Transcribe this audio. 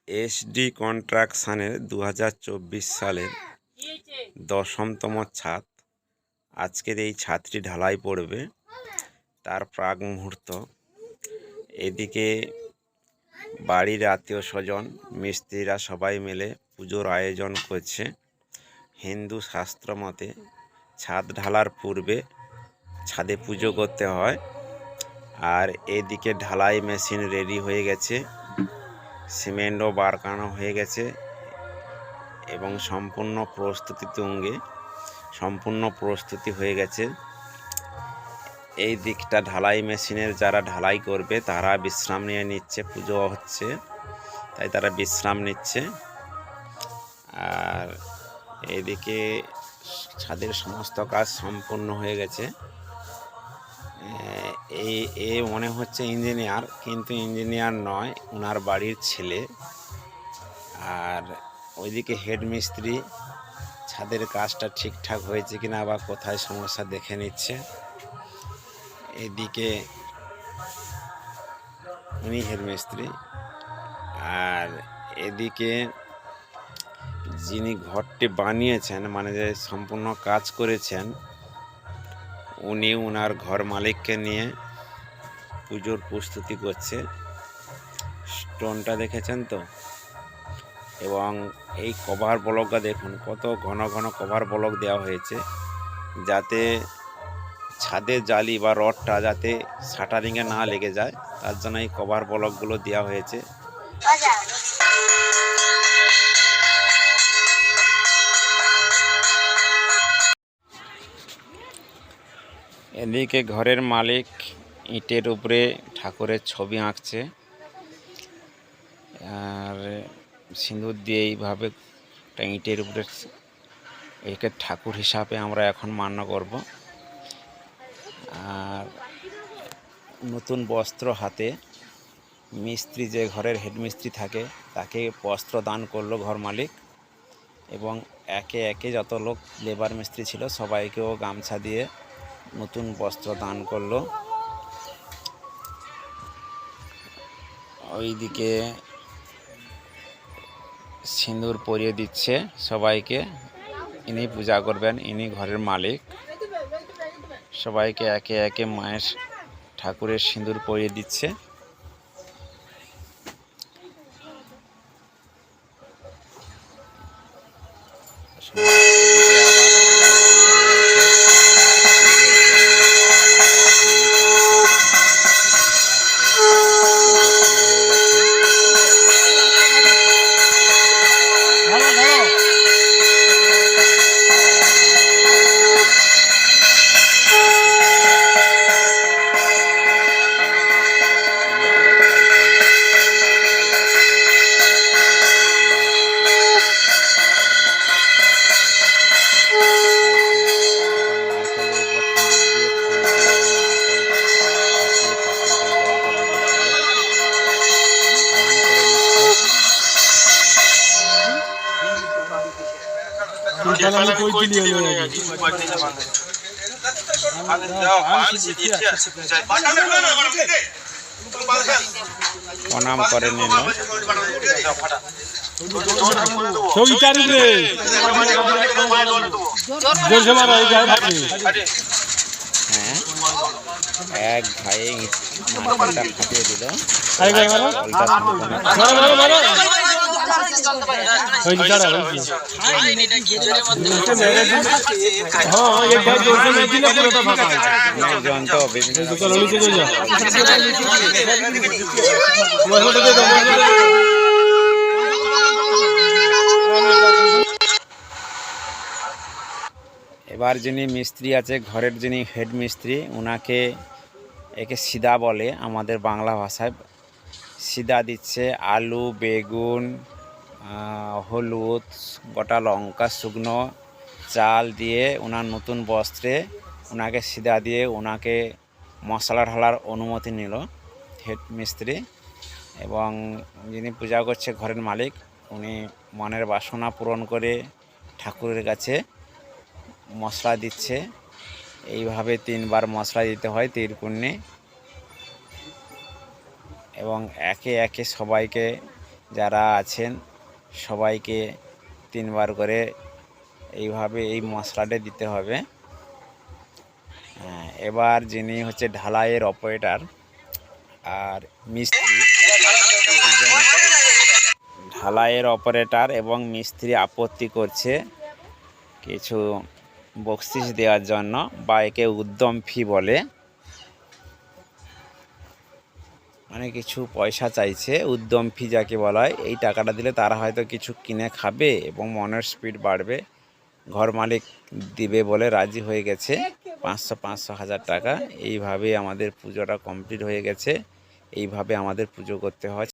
SD কনস্ট্রাকশনের 2024 সালের 10তম ছাদ। আজকের এই ছাদটি ঢালাই পড়বে, তার প্রাক মুহূর্ত। এদিকে বাড়ির আত্মীয় স্বজন মিস্ত্রিরা সবাই মিলে পুজোর আয়োজন করছে। হিন্দু শাস্ত্র মতে ছাদ ঢালার পূর্বে ছাদে পুজো করতে হয়। আর এদিকে ঢালাই মেশিন রেডি হয়ে গেছে, সিমেন্টও বারকানো হয়ে গেছে এবং সম্পূর্ণ প্রস্তুতি হয়ে গেছে। এই দিকটা ঢালাই মেশিনের যারা ঢালাই করবে তারা বিশ্রাম নিয়ে নিচ্ছে, পুজো হচ্ছে তাই তারা বিশ্রাম নিচ্ছে। আর এদিকে ছাদের সমস্ত কাজ সম্পূর্ণ হয়ে গেছে। এ মনে হচ্ছে ইঞ্জিনিয়ার, কিন্তু ইঞ্জিনিয়ার নয়, ওনার বাড়ির ছেলে। আর ওইদিকে হেড মিস্ত্রি ছাদের কাজটা ঠিকঠাক হয়েছে কিনা বা কোথায় সমস্যা দেখে নিচ্ছে। এদিকে উনি হেড মিস্ত্রি। আর এদিকে যিনি ঘরটি বানিয়েছেন, মানে যে সম্পূর্ণ কাজ করেছেন, উনি ওনার ঘর মালিককে নিয়ে পুজোর প্রস্তুতি করছে। স্টোনটা দেখেছেন তো, এবং এই কভার ব্লকটা দেখুন, কত ঘন ঘন কভার ব্লক দেওয়া হয়েছে, যাতে ছাদের জালি বা রডটা যাতে শাটারিংয়ে না লেগে যায়, তার জন্য এই কভার ব্লকগুলো দেওয়া হয়েছে। এদিকে ঘরের মালিক ইটের উপরে ঠাকুরের ছবি আঁকছে, আর সিঁদুর দিয়ে এইভাবে ইটের উপরে একে ঠাকুর হিসাবে আমরা এখন মান্য করব। আর নতুন বস্ত্র হাতে মিস্ত্রি, যে ঘরের হেড মিস্ত্রি থাকে, তাকে বস্ত্র দান করলো ঘর মালিক, এবং একে একে যত লোক লেবার মিস্ত্রি ছিল সবাইকেও গামছা দিয়ে নতুন বস্ত্র দান করলো। ওইদিকে সিঁদুর পরিয়ে দিচ্ছে সবাইকে। ইনি পূজা করবেন, ইনি ঘরের মালিক। সবাইকে একে একে মায়ের ঠাকুরের সিঁদুর পরিয়ে দিচ্ছে। প্রণাম করে নিল। এক ভাই মাটিটা ফাটিয়ে দিল। এবার যিনি মিস্ত্রি আছে, ঘরের যিনি হেড মিস্ত্রি, ওনাকে একে সিদা বলে, আমাদের বাংলা ভাষায় সিদা দিচ্ছে। আলু, বেগুন, হলুদ, গোটা লঙ্কা, শুকনো চাল দিয়ে ওনার নতুন বস্ত্রে ওনাকে সিদা দিয়ে ওনাকে মশলা ঢালার অনুমতি নিল হেড মিস্ত্রি। এবং যিনি পূজা করছে ঘরের মালিক, উনি মনের বাসনা পূরণ করে ঠাকুরের কাছে মশলা দিচ্ছে। এইভাবে 3 বার মশলা দিতে হয় তীরকুণ্যে, এবং একে একে সবাইকে যারা আছেন সবাইকে 3 বার করে এইভাবে এই মশলাটা দিতে হবে। এবার যিনি হচ্ছে ঢালাইয়ের অপারেটর আর মিস্ত্রি, ঢালাইয়ের অপারেটর এবং মিস্ত্রি আপত্তি করছে কিছু বকশিশ দেওয়ার জন্য, বা একে উদ্যম ফি বলে, মানে কিছু পয়সা চাইছে। উদ্যম ফি যাকে বলা হয়, এই টাকাটা দিলে তারা হয়তো কিছু কিনে খাবে এবং মনের স্পিড বাড়বে। ঘর মালিক দিবে বলে রাজি হয়ে গেছে 500-500 টাকা। এইভাবে আমাদের পুজোটা কমপ্লিট হয়ে গেছে। এইভাবে আমাদের পুজো করতে হয়।